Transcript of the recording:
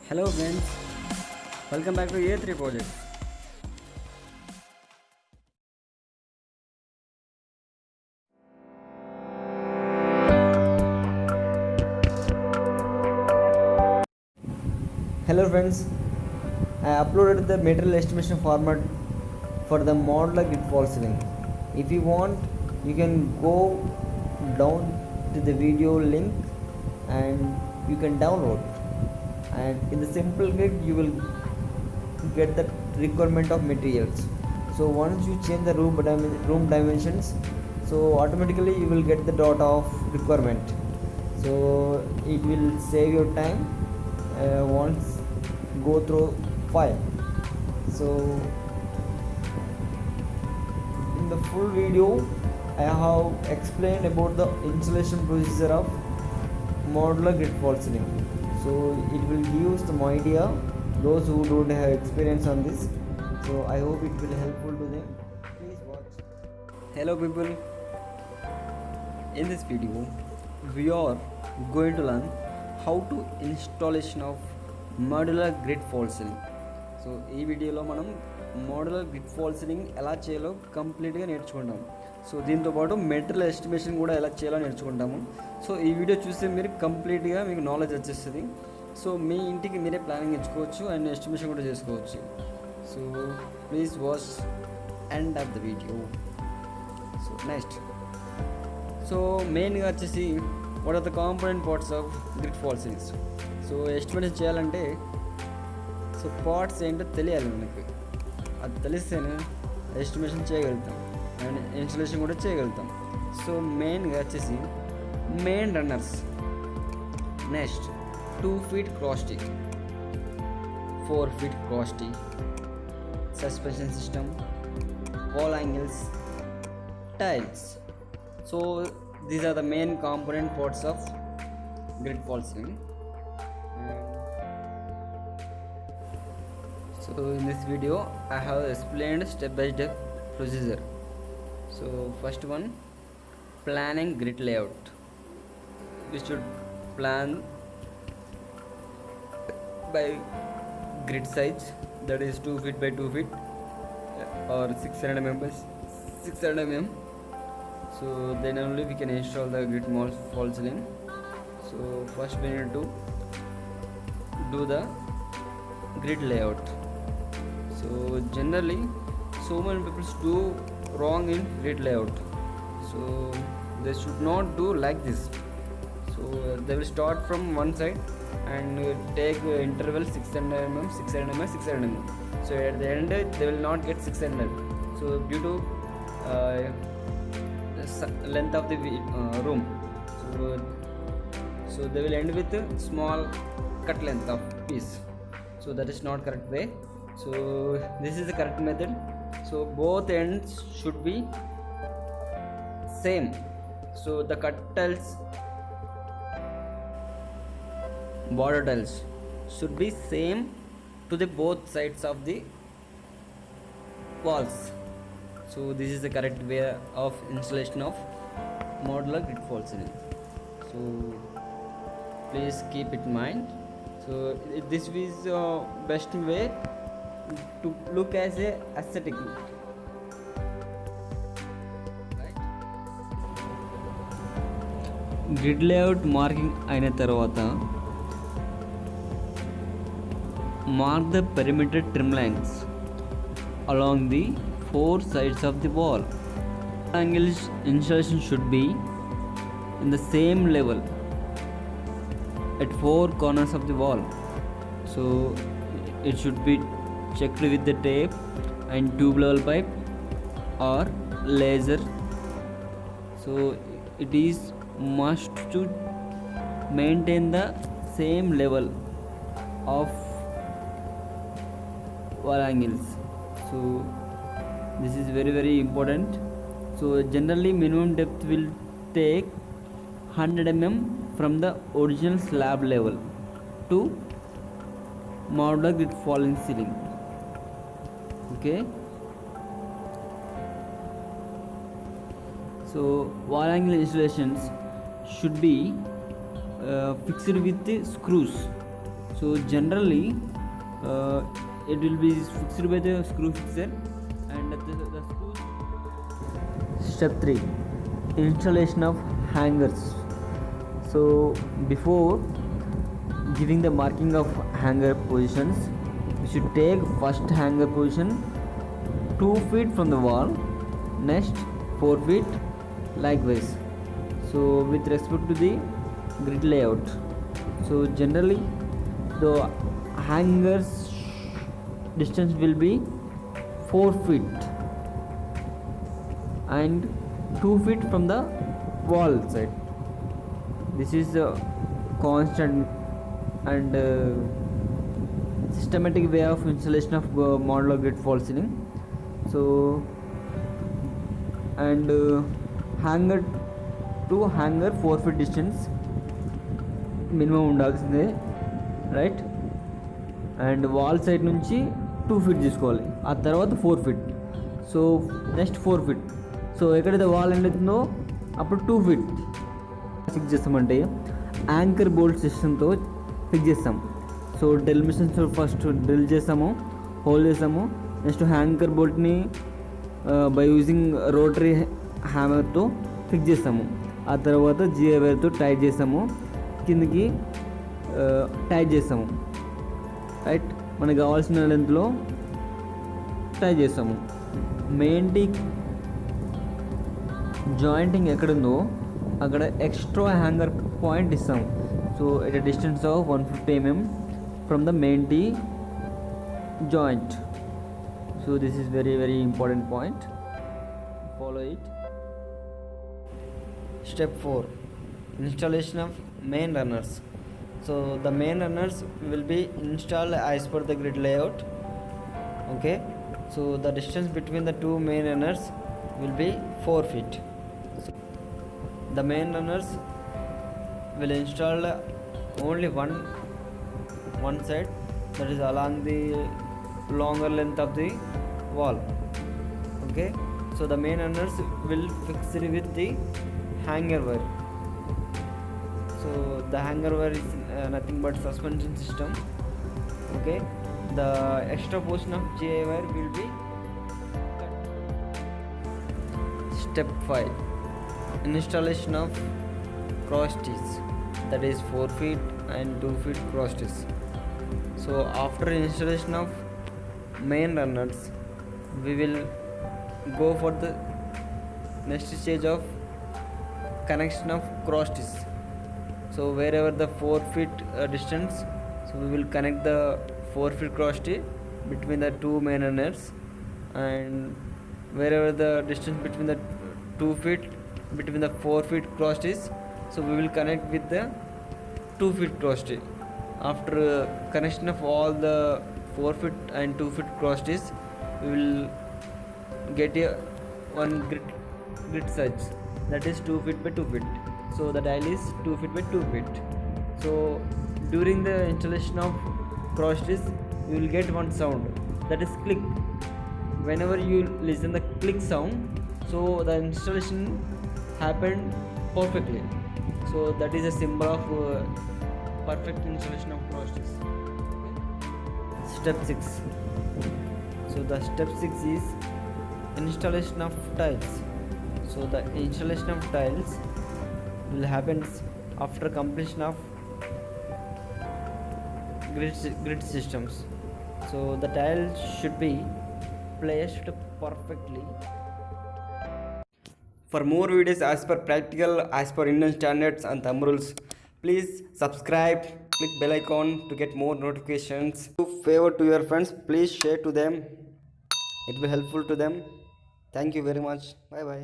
Hello friends, welcome back to A3 project. Hello friends, I uploaded the material estimation format for the modular grid fall ceiling. If you want, you can go down to the video link and you can download. And in the simple grid, you will get the requirement of materials. So once you change the room dimensions, so automatically you will get the dot of requirement. So it will save your time once go through file. So in the full video I have explained about the installation procedure of modular grid fall ceiling. So it will give you some idea those who don't have experience on this. So I hope it will helpful to them. Please watch. Hello people, in this video we are going to learn how to installation of modular grid fall ceiling. So ఈ వీడియోలో మనం modular grid fall ceiling ఎలా చేయాలో కంప్లీట్గా నేర్చుకుంటాం. So దీంతోపాటు material estimation కూడా ఎలా చేయాలో నేర్చుకుంటాము. సో ఈ వీడియో చూస్తే మీరు కంప్లీట్గా మీకు నాలెడ్జ్ వచ్చేస్తుంది. సో మీ ఇంటికి మీరే ప్లానింగ్ ఇచ్చుకోవచ్చు అండ్ ఎస్టిమేషన్ కూడా చేసుకోవచ్చు. So please watch end of the video. So next, so మెయిన్గా వచ్చేసి what are the component parts of grid false ceilings. So estimation చేయాలంటే సో పార్ట్స్ ఏంటో తెలియాలి మనకి. అది తెలిస్తేనే ఎస్టిమేషన్ చేయగలుగుతాం అండ్ ఇన్స్టలేషన్ కూడా చేయగలుగుతాం. సో మెయిన్గా వచ్చేసి main runners, next 2 feet cross T, 4 feet cross T, suspension system, wall angles, tiles. So these are the main component parts of grid fall ceiling. So in this video I have explained step by step procedure. So first one, planning grid layout. We should plan by grid size, that is 2 feet by 2 feet or 600 mm by 600 mm. So then only we can install the grid fall ceiling. So first we need to do the grid layout. So generally so many people do wrong in grid layout. So they should not do like this. So they will start from one side and take interval 600 mm, 600 mm, 600 mm. So at the end they will not get 600. So due to length of the room, so they will end with a small cut length of piece. So that is not correct way. So this is the correct method. So both ends should be same. So the cut tiles, border tiles should be same to the both sides of the walls. So this is the correct way of installation of modular grid fall ceiling. So please keep it in mind. So this is best way to look as a aesthetic. Grid layout marking అయిన తర్వాత mark the perimeter trim lines along the 4 sides of the wall. Angles installation should be in the same level at 4 corners of the wall. So it should be checked with the tape and tube level pipe or laser. So it is must to maintain the same level of wall angles. So this is very important. So generally minimum depth will take 100 mm from the original slab level to modular grid falling ceiling. Okay, so wall angle installations should be fixed with the screws. So generally it will be fixed by the screw fixer, and the screws. Step 3, installation of hangers. So before giving the marking of hanger positions, we should take first hanger position 2 feet from the wall, next 4 feet likewise. So with respect to the grid layout, so generally the hangers distance will be 4 feet and 2 feet from the wall side. This is a constant and systematic way of installation of modular grid fall ceiling. So and hanger to hanger 4 feet distance minimum ఉండాల్సిందే, right. And wall side నుంచి 2 feet తీసుకోవాలి, ఆ తర్వాత 4 feet. So next 4 feet. So ఎక్కడైతే wall end అవుతుందో అప్పుడు 2 feet fix చేస్తామంటే anchor bolt సిస్టమ్తో ఫిక్స్ చేస్తాం. So drill machines first drill చేస్తాము, హోల్ చేస్తాము. నెక్స్ట్ హ్యాంకర్ బోల్ట్ని బై యూజింగ్ రోటరీ హ్యామర్తో ఫిక్స్ చేస్తాము. ఆ తర్వాత జిఐ వైర్తో టైట్ చేస్తాము, కిందికి టైట్ చేస్తాము, రైట్. మనకు కావాల్సిన లెంత్లో టైట్ చేస్తాము. మెయిన్టీ జాయింటింగ్ ఎక్కడుందో అక్కడ ఎక్స్ట్రా హ్యాంగర్ పాయింట్ ఇస్తాము. So at a distance of 150 mm from the main tea joint. So this is very very important point, follow it. Step 4, installation of main runners. So the main runners will be installed as per the grid layout. Okay, so the distance between the two main runners will be 4 feet. So the main runners will install only one side, that is along the longer length of the wall. Okay, so the main runners will fix it with the hanger wire. So the hanger wire is nothing but suspension system. Okay, the extra portion of GI wire will be cut. Step 5, installation of cross tees, that is 4 feet and 2 feet cross tees. So after installation of main runners, we will go for the next stage of connection of cross tees. So wherever the 4 feet distance, so we will connect the 4 feet cross tee between the two main runners, and wherever the distance between the 2 feet between the 4 feet cross tees, so we will connect with the 2 feet cross tee. After connection of all the 4 feet and 2 feet cross tees, we will get a one grid size, that is 2 feet by 2 feet. So the dial is 2 feet by 2 feet. So during the installation of cross tees, you will get one sound, that is click. Whenever you listen the click sound, so the installation happened perfectly. So that is a symbol of perfect installation of cross tees. Step 6. So the step 6 is installation of tiles. So the installation of tiles will happen after completion of grid systems. So the tiles should be placed perfectly. For more videos as per practical, as per Indian standards and thumb rules, please subscribe, click bell icon to get more notifications. Do favor to your friends, please share to them, it will helpful to them. Thank you very much. Bye bye.